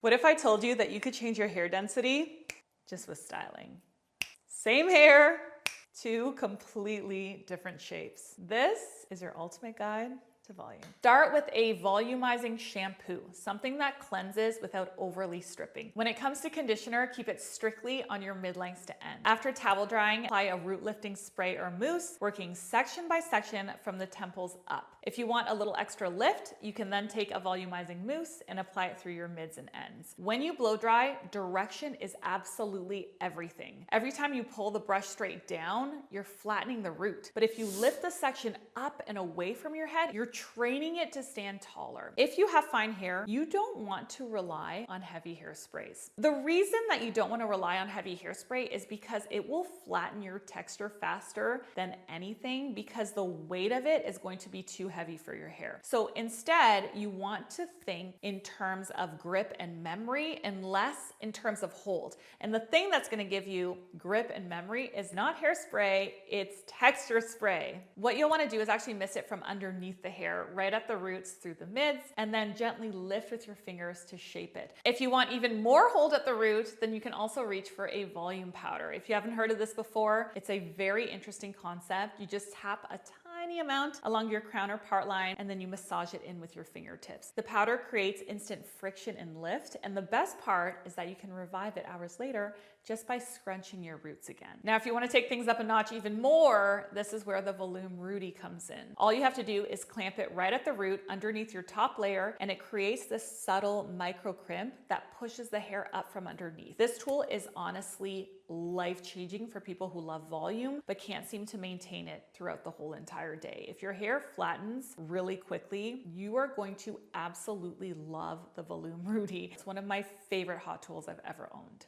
What if I told you that you could change your hair density just with styling? Same hair, two completely different shapes. This is your ultimate guide to volume. Start with a volumizing shampoo, something that cleanses without overly stripping. When it comes to conditioner, keep it strictly on your mid-lengths to end. After towel drying, apply a root lifting spray or mousse, working section by section from the temples up. If you want a little extra lift, you can then take a volumizing mousse and apply it through your mids and ends. When you blow dry, direction is absolutely everything. Every time you pull the brush straight down, you're flattening the root. But if you lift the section up and away from your head, you're training it to stand taller. If you have fine hair, you don't want to rely on heavy hairsprays. The reason that you don't want to rely on heavy hairspray is because it will flatten your texture faster than anything, because the weight of it is going to be too heavy for your hair. So instead, you want to think in terms of grip and memory and less in terms of hold. And the thing that's going to give you grip and memory is not hairspray, it's texture spray. What you'll want to do is actually mist it from underneath the hair, right at the roots through the mids, and then gently lift with your fingers to shape it. If you want even more hold at the root, then you can also reach for a volume powder. If you haven't heard of this before, it's a very interesting concept. You just tap a tiny amount along your crown or part line, and then you massage it in with your fingertips. The powder creates instant friction and lift, and the best part is that you can revive it hours later just by scrunching your roots again. Now, if you want to take things up a notch even more, this is where the Volume Rooty comes in. All you have to do is clamp it right at the root underneath your top layer, and it creates this subtle micro crimp that pushes the hair up from underneath. This tool is honestly life-changing for people who love volume but can't seem to maintain it throughout the whole entire day. If your hair flattens really quickly, you are going to absolutely love the Volume Rooty. It's one of my favorite hot tools I've ever owned.